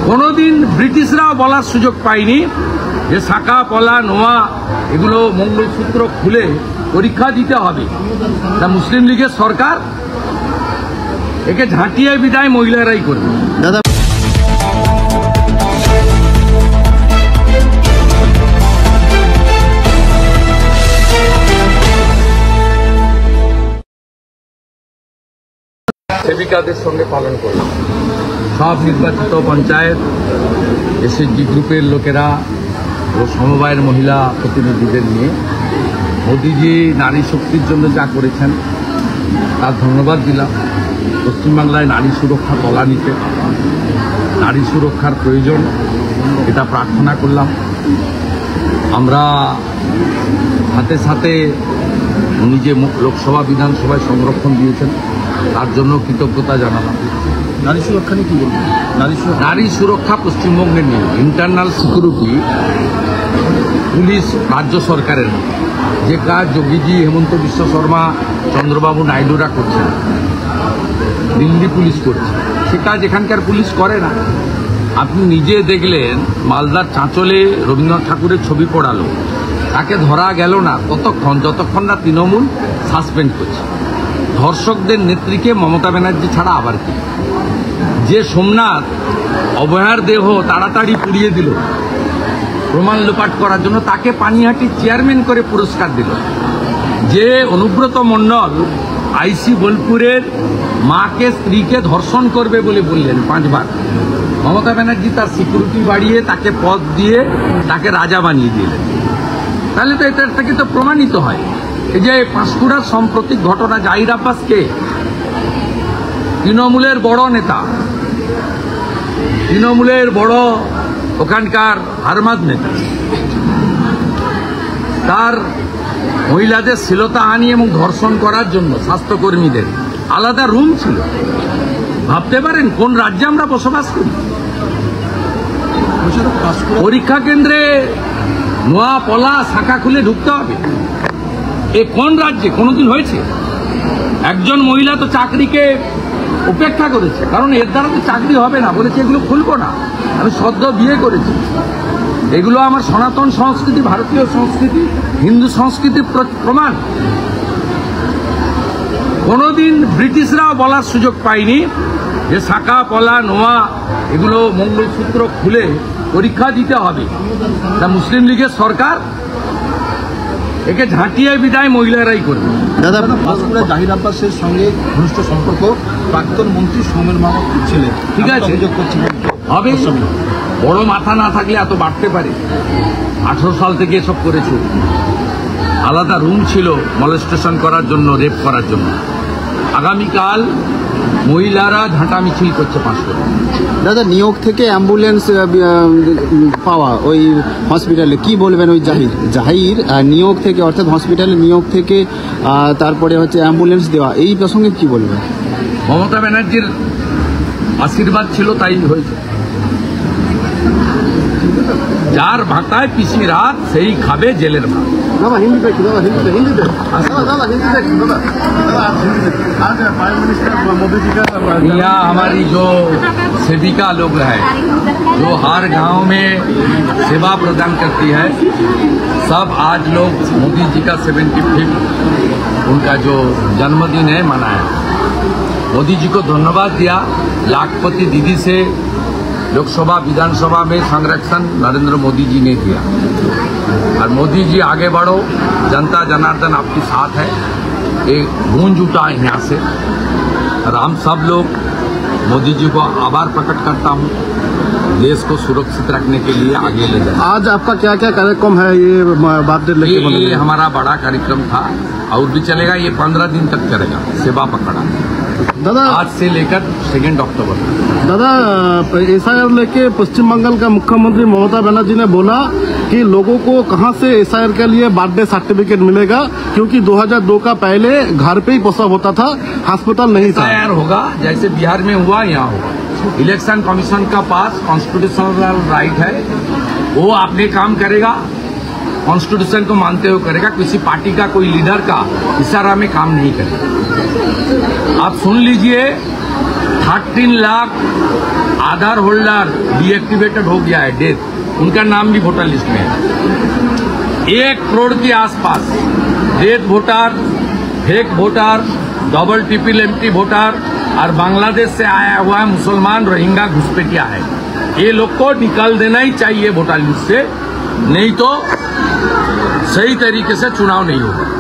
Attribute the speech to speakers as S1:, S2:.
S1: কোনোদিন ব্রিটিশরাও বলার সুযোগ পায়নি যে শাখা পলা নোয়া এগুলো মঙ্গলসূত্র খুলে পরীক্ষা দিতে হবে। তা মুসলিম লীগের সরকার একে ঝাঁটিয়ে বিদায় মহিলারাই করবে। দাদা সেবিকাদের সঙ্গে পালন করলাম। সব নির্বাচিত পঞ্চায়েত এসএসজি গ্রুপের লোকেরা ও সমবায়ের মহিলা প্রতিনিধিদের নিয়ে মোদিজি নারী শক্তির জন্য যা করেছেন তার ধন্যবাদ দিলাম। পশ্চিমবাংলায় নারী সুরক্ষা তলানিতে, নারী সুরক্ষার প্রয়োজন এটা প্রার্থনা করলাম। আমরা সাথে সাথে উনি যে লোকসভা বিধানসভায় সংরক্ষণ দিয়েছেন তার জন্য কৃতজ্ঞতা জানালাম।
S2: নারী সুরক্ষা নিয়ে কি বলবেন?
S1: নারী সুরক্ষা পশ্চিমবঙ্গের নিয়ে ইন্টারনাল সিকিউরিটি পুলিশ রাজ্য সরকারের, যে কাজ যোগীজি, হেমন্ত বিশ্ব শর্মা, চন্দ্রবাবু নাইডুরা করছেন, দিল্লি পুলিশ করছে, সে কাজ এখানকার পুলিশ করে না। আপনি নিজে দেখলেন মালদার চাঁচলে রবীন্দ্রনাথ ঠাকুরের ছবি পড়ালো, তাকে ধরা গেল না ততক্ষণ যতক্ষণ না তৃণমূল সাসপেন্ড করছে। ধর্ষকদের নেত্রীকে মমতা ব্যানার্জি ছাড়া আবার কি? যে সোমনাথ অভয়ার দেহ তাড়াতাড়ি পুড়িয়ে দিল প্রমাণ লোপাট করার জন্য, তাকে পানিহাটির চেয়ারম্যান করে পুরস্কার দিল। যে অনুব্রত মণ্ডল আইসি বোলপুরের মাকে স্ত্রীকে ধর্ষণ করবে বলে বললেন 5 বার, মমতা ব্যানার্জি তার সিকিউরিটি বাড়িয়ে তাকে পদ দিয়ে তাকে রাজা বানিয়ে দিলেন। তাহলে তো এটা থেকে তো প্রমাণিত হয়। এই যে পাঁশকুড়ার সাম্প্রতিক ঘটনা, জাহির আব্বাসকে তৃণমূলের বড় নেতা, তৃণমূলের বড় ওখানকার হারমাদ নেতা, তার মহিলাদের শ্লীলতাহানি এবং ধর্ষণ করার জন্য স্বাস্থ্যকর্মীদের আলাদা রুম ছিল। ভাবতে পারেন কোন রাজ্যে আমরা বসবাস করি? পরীক্ষা কেন্দ্রে নোয়া পলা শাখা খুলে ঢুকতে হবে, এ কোন রাজ্যে কোনোদিন হয়েছে? একজন মহিলা তো চাকরিকে উপেক্ষা করেছে, কারণ এর দ্বারা তো চাকরি হবে না, বলেছে এগুলো খুলবো না। আমি সদ্য বিয়ে করেছি, এগুলো আমার সনাতন সংস্কৃতি, ভারতীয় সংস্কৃতি, হিন্দু সংস্কৃতির প্রমাণ। কোনোদিন ব্রিটিশরাও বলার সুযোগ পায়নি যে শাখা পলা নোয়া এগুলো মঙ্গলসূত্র খুলে পরীক্ষা দিতে হবে। তা মুসলিম লীগের সরকার একে ঝাঁটিয়ে বিদায় মহিলারাই করবে।
S2: দাদা পাঁশকুড়া জাহির আব্বাসের সঙ্গে ঘনিষ্ঠ সম্পর্ক প্রাক্তন মন্ত্রী সৌমেন মাহমুদ ছেলে,
S1: ঠিক আছে, হবে। বড় মাথা না থাকলে এত বাড়তে পারে? 18 সাল থেকে এসব করেছে। আলাদা রুম ছিল মলেস্টেশন করার জন্য, রেপ করার জন্য। আগামীকাল মহিলারা ঝাঁটা মিছিল করছে পাঁশকুড়া।
S2: দাদা নিয়োগ থেকে অ্যাম্বুলেন্স পাওয়া ওই হসপিটালে কি বলবেন? ওই জাহির নিয়োগ থেকে, অর্থাৎ হসপিটালে নিয়োগ থেকে তারপরে হচ্ছে অ্যাম্বুলেন্স দেওয়া, এই প্রসঙ্গে কি বলবেন?
S1: মমতা ব্যানার্জির আশীর্বাদ ছিল, তাই হয়েছে। যার ভাতায় পিসি রাত সেই খাবে জেলের ভাত। यहाँ हमारी जो सेविका लोग हैं, जो हर गांव में सेवा प्रदान करती है, सब आज लोग मोदी जी का 75 उनका जो जन्मदिन है मनाया। मोदी जी को धन्यवाद दिया। लाखपति दीदी से लोकसभा विधानसभा में संरक्षण नरेंद्र मोदी जी ने दिया। और मोदी जी आगे बढ़ो, जनता जनार्दन आपके साथ है, एक गूंज उठा यहाँ से। और हम सब लोग मोदी जी को आभार प्रकट करता हूँ, देश को सुरक्षित रखने के लिए आगे ले जाए।
S2: आज आपका क्या क्या कार्यक्रम है? ये बात
S1: ये हमारा बड़ा कार्यक्रम था और भी चलेगा। ये 15 दिन तक चलेगा, सेवा पकड़ा
S2: दादा,
S1: आज से लेकर 2 अक्टूबर।
S2: दादा एसआईआर लेके पश्चिम बंगाल का मुख्यमंत्री ममता बनर्जी ने बोला कि लोगों को कहां से एसआईआर के लिए बर्थडे सर्टिफिकेट मिलेगा, क्योंकि 2002 का पहले घर पे ही प्रसव होता था, अस्पताल नहीं था।
S1: एसआईआर होगा जैसे बिहार में हुआ, यहाँ होगा। इलेक्शन कमीशन का पास कॉन्स्टिट्यूशनल राइट है, वो अपने काम करेगा, कॉन्स्टिट्यूशन को मानते हुए करेगा। किसी पार्टी का कोई लीडर का इशारा में काम नहीं करेगा। आप सुन लीजिए, 13 लाख आधार होल्डर डीएक्टिवेटेड हो गया है, डेथ, उनका नाम भी वोटर लिस्ट में है। 1 करोड़ के आसपास death voter, fake voter, double triple empty voter और बांग्लादेश से आया हुआ मुसलमान रोहिंग्या घुसपैठिया है। ये लोग को निकाल देना ही चाहिए वोटर लिस्ट से, नहीं तो सही तरीके से चुनाव नहीं होगा।